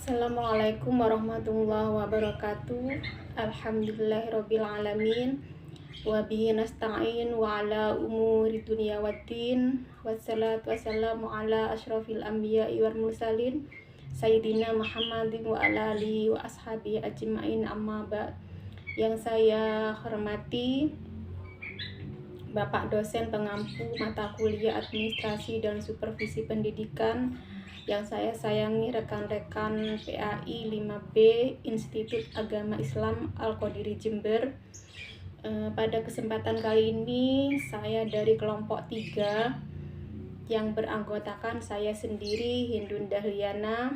Assalamualaikum warahmatullahi wabarakatuh. Alhamdulillahirabbil alamin. Wa bihi nasta'in wa ala umuri dunya waddin. Wassalatu wassalamu ala asyrafil anbiya'i wal mursalin Sayyidina Muhammadin wa ala alihi wa ashabihi ajma'in, amma ba'd. Yang saya hormati Bapak dosen pengampu mata kuliah Administrasi dan Supervisi Pendidikan, yang saya sayangi rekan-rekan PAI 5B Institut Agama Islam Al-Qadiri Jember. Pada kesempatan kali ini saya dari kelompok 3 yang beranggotakan saya sendiri, Hindun Dahliana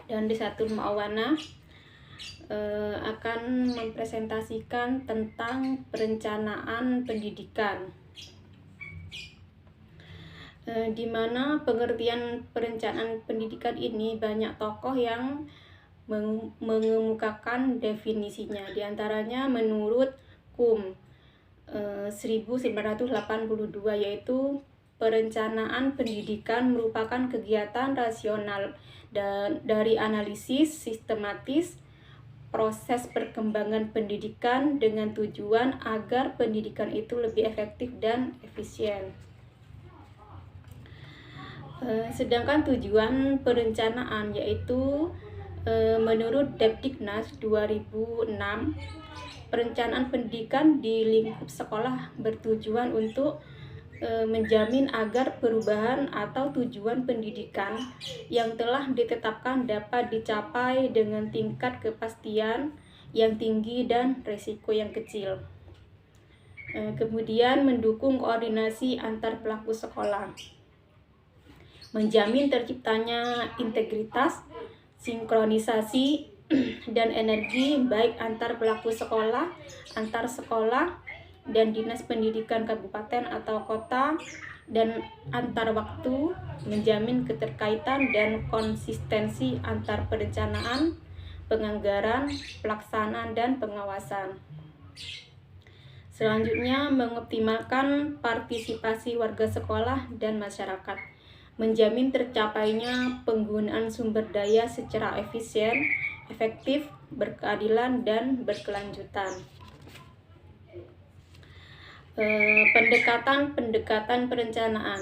dan Risatul Mu'awanah, akan mempresentasikan tentang perencanaan pendidikan, di mana pengertian perencanaan pendidikan ini banyak tokoh yang mengemukakan definisinya. Di antaranya menurut KUM 1982, yaitu perencanaan pendidikan merupakan kegiatan rasional dari analisis sistematis proses perkembangan pendidikan dengan tujuan agar pendidikan itu lebih efektif dan efisien. Sedangkan tujuan perencanaan yaitu menurut Depdiknas 2006, perencanaan pendidikan di lingkup sekolah bertujuan untuk menjamin agar perubahan atau tujuan pendidikan yang telah ditetapkan dapat dicapai dengan tingkat kepastian yang tinggi dan resiko yang kecil. Kemudian mendukung koordinasi antar pelaku sekolah, menjamin terciptanya integritas, sinkronisasi, dan energi baik antar pelaku sekolah, antar sekolah, dan dinas pendidikan kabupaten atau kota, dan antar waktu, menjamin keterkaitan dan konsistensi antar perencanaan, penganggaran, pelaksanaan, dan pengawasan. Selanjutnya, mengoptimalkan partisipasi warga sekolah dan masyarakat, menjamin tercapainya penggunaan sumber daya secara efisien, efektif, berkeadilan, dan berkelanjutan. Pendekatan perencanaan,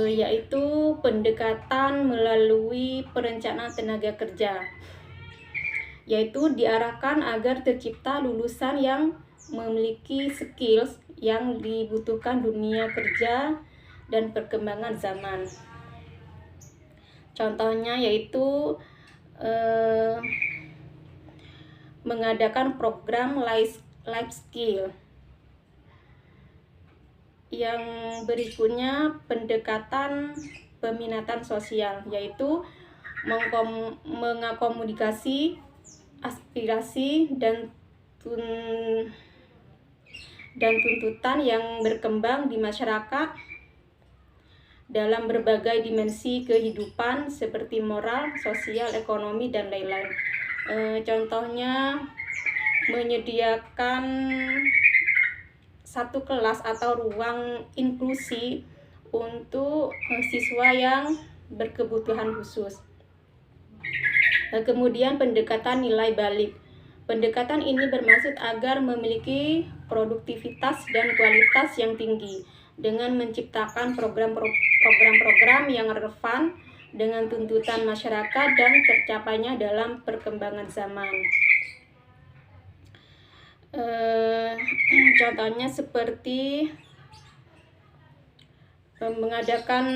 yaitu pendekatan melalui perencanaan tenaga kerja, yaitu diarahkan agar tercipta lulusan yang memiliki skills yang dibutuhkan dunia kerja dan perkembangan zaman. Contohnya yaitu mengadakan program life skill. Yang berikutnya pendekatan peminatan sosial, yaitu mengakomodasi aspirasi dan tuntutan yang berkembang di masyarakat dalam berbagai dimensi kehidupan seperti moral, sosial, ekonomi, dan lain-lain. Contohnya menyediakan satu kelas atau ruang inklusi untuk siswa yang berkebutuhan khusus. Kemudian pendekatan nilai balik. Pendekatan ini bermaksud agar memiliki produktivitas dan kualitas yang tinggi dengan menciptakan program-program yang relevan dengan tuntutan masyarakat dan tercapainya dalam perkembangan zaman. Contohnya seperti mengadakan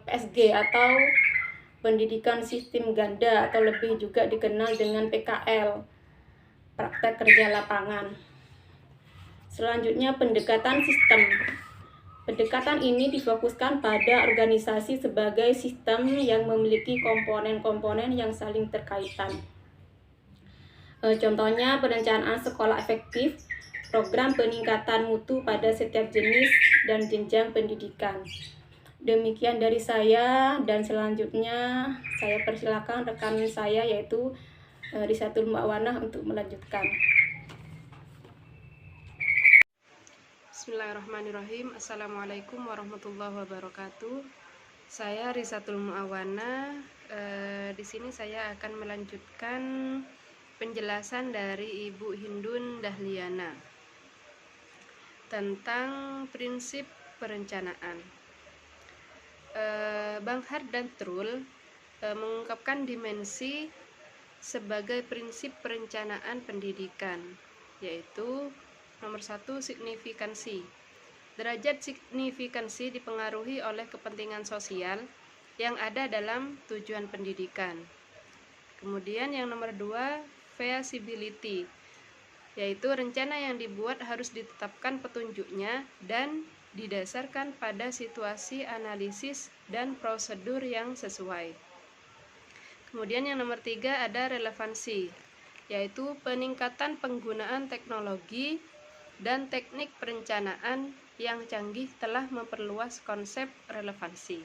PSG atau pendidikan sistem ganda, atau lebih juga dikenal dengan PKL, praktek kerja lapangan. Selanjutnya pendekatan sistem. Pendekatan ini difokuskan pada organisasi sebagai sistem yang memiliki komponen-komponen yang saling terkaitan. Contohnya perencanaan sekolah efektif, program peningkatan mutu pada setiap jenis dan jenjang pendidikan. Demikian dari saya, dan selanjutnya saya persilakan rekan saya yaitu Risatul Mu'awanah untuk melanjutkan. Bismillahirrahmanirrahim. Assalamualaikum warahmatullahi wabarakatuh. Saya Risatul Muawana. Di sini saya akan melanjutkan penjelasan dari Ibu Hindun Dahliana tentang prinsip perencanaan. Bang Hart dan Trul mengungkapkan dimensi sebagai prinsip perencanaan pendidikan, yaitu nomor 1, signifikansi. Derajat signifikansi dipengaruhi oleh kepentingan sosial yang ada dalam tujuan pendidikan. Kemudian yang nomor 2, feasibility, yaitu rencana yang dibuat harus ditetapkan petunjuknya dan didasarkan pada situasi analisis dan prosedur yang sesuai. Kemudian yang nomor 3 ada relevansi, yaitu peningkatan penggunaan teknologi dan teknik perencanaan yang canggih telah memperluas konsep relevansi.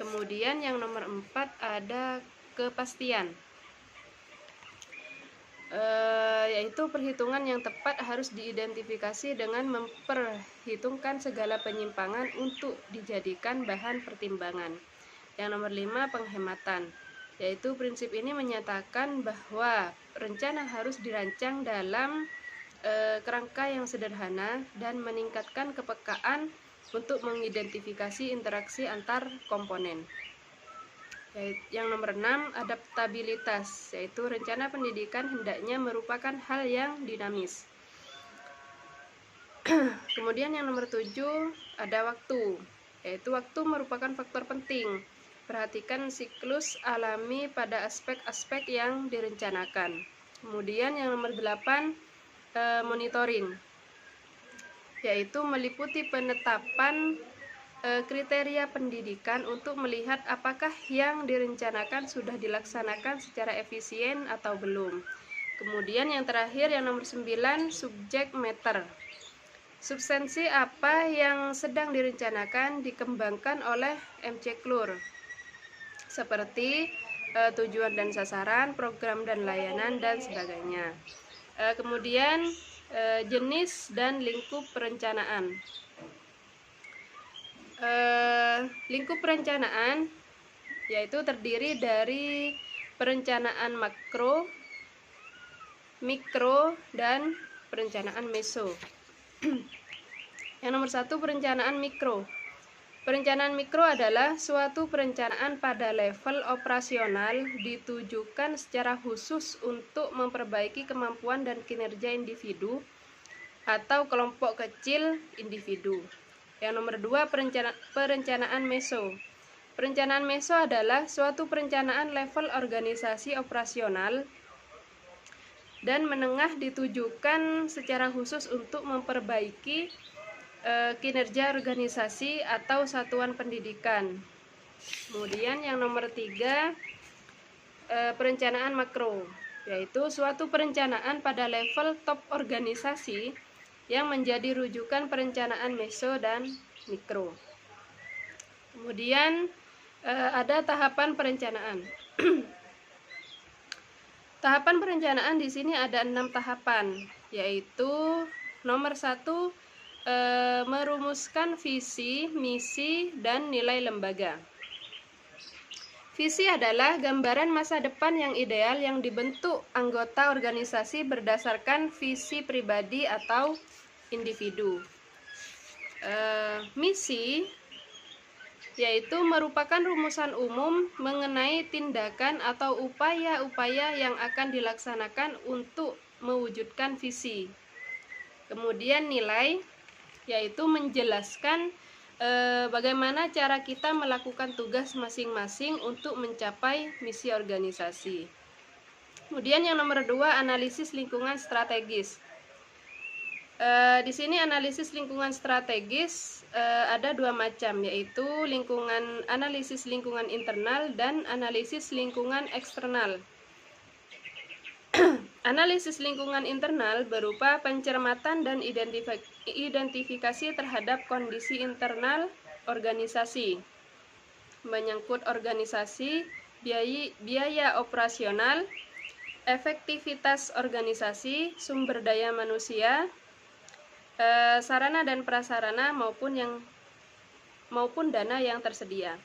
Kemudian yang nomor 4 ada kepastian, yaitu perhitungan yang tepat harus diidentifikasi dengan memperhitungkan segala penyimpangan untuk dijadikan bahan pertimbangan. Yang nomor 5 penghematan, yaitu prinsip ini menyatakan bahwa rencana harus dirancang dalam kerangka yang sederhana dan meningkatkan kepekaan untuk mengidentifikasi interaksi antar komponen. Yang nomor 6 adaptabilitas, yaitu rencana pendidikan hendaknya merupakan hal yang dinamis. Kemudian yang nomor 7 ada waktu, yaitu waktu merupakan faktor penting. Perhatikan siklus alami pada aspek-aspek yang direncanakan. Kemudian yang nomor 8 monitoring, yaitu meliputi penetapan kriteria pendidikan untuk melihat apakah yang direncanakan sudah dilaksanakan secara efisien atau belum. Kemudian yang terakhir yang nomor 9 subject matter, substansi apa yang sedang direncanakan dikembangkan oleh MC-CLUR, seperti tujuan dan sasaran, program dan layanan, dan sebagainya. Kemudian jenis dan lingkup perencanaan. Lingkup perencanaan yaitu terdiri dari perencanaan makro, mikro, dan perencanaan meso. Yang nomor 1 perencanaan mikro. Perencanaan mikro adalah suatu perencanaan pada level operasional ditujukan secara khusus untuk memperbaiki kemampuan dan kinerja individu atau kelompok kecil individu. Yang nomor 2 perencanaan meso. Perencanaan meso adalah suatu perencanaan level organisasi operasional dan menengah ditujukan secara khusus untuk memperbaiki kinerja organisasi atau satuan pendidikan. Kemudian yang nomor 3 perencanaan makro, yaitu suatu perencanaan pada level top organisasi yang menjadi rujukan perencanaan meso dan mikro. Kemudian ada tahapan perencanaan. Tahapan perencanaan di sini ada 6 tahapan, yaitu nomor 1 merumuskan visi, misi, dan nilai lembaga. Visi adalah gambaran masa depan yang ideal yang dibentuk anggota organisasi berdasarkan visi pribadi atau individu. Misi yaitu merupakan rumusan umum mengenai tindakan atau upaya-upaya yang akan dilaksanakan untuk mewujudkan visi. Kemudian nilai yaitu menjelaskan bagaimana cara kita melakukan tugas masing-masing untuk mencapai misi organisasi. Kemudian yang nomor 2 analisis lingkungan strategis. Di sini analisis lingkungan strategis ada 2 macam, yaitu analisis lingkungan internal dan analisis lingkungan eksternal. Analisis lingkungan internal berupa pencermatan dan identifikasi terhadap kondisi internal organisasi, menyangkut organisasi, biaya operasional, efektivitas organisasi, sumber daya manusia, sarana dan prasarana maupun dana yang tersedia.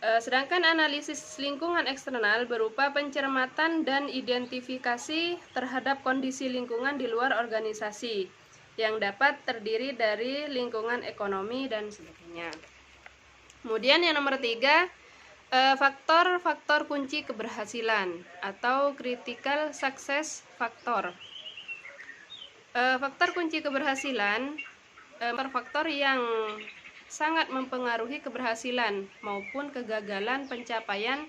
Sedangkan analisis lingkungan eksternal berupa pencermatan dan identifikasi terhadap kondisi lingkungan di luar organisasi yang dapat terdiri dari lingkungan ekonomi dan sebagainya. Kemudian yang nomor 3, faktor-faktor kunci keberhasilan atau critical success factor. Faktor kunci keberhasilan, faktor yang sangat mempengaruhi keberhasilan maupun kegagalan pencapaian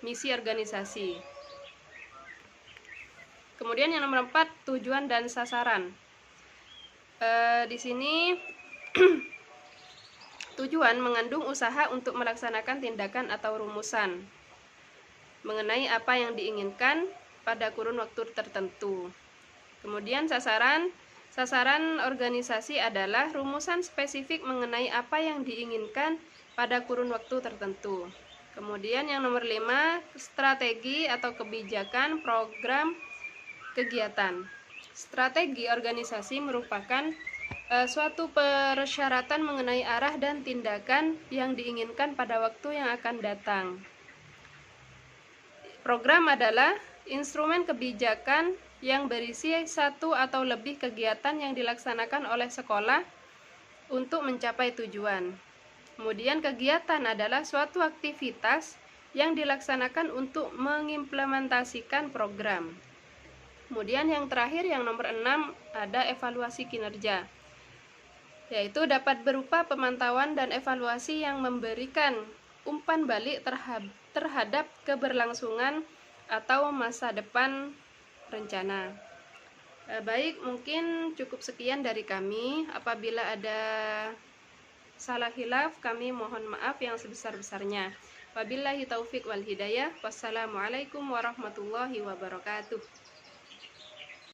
misi organisasi. Kemudian yang nomor 4, tujuan dan sasaran. Di sini tujuan mengandung usaha untuk melaksanakan tindakan atau rumusan mengenai apa yang diinginkan pada kurun waktu tertentu. Kemudian sasaran organisasi adalah rumusan spesifik mengenai apa yang diinginkan pada kurun waktu tertentu. Kemudian yang nomor 5, strategi atau kebijakan, program, kegiatan. Strategi organisasi merupakan suatu persyaratan mengenai arah dan tindakan yang diinginkan pada waktu yang akan datang. Program adalah instrumen kebijakan yang berisi satu atau lebih kegiatan yang dilaksanakan oleh sekolah untuk mencapai tujuan. Kemudian kegiatan adalah suatu aktivitas yang dilaksanakan untuk mengimplementasikan program. Kemudian yang terakhir, yang nomor 6, ada evaluasi kinerja, yaitu dapat berupa pemantauan dan evaluasi yang memberikan umpan balik terhadap keberlangsungan atau masa depan rencana. Baik, mungkin cukup sekian dari kami. Apabila ada salah hilaf, kami mohon maaf yang sebesar-besarnya. Wabillahi taufik wal hidayah. Wassalamualaikum warahmatullahi wabarakatuh.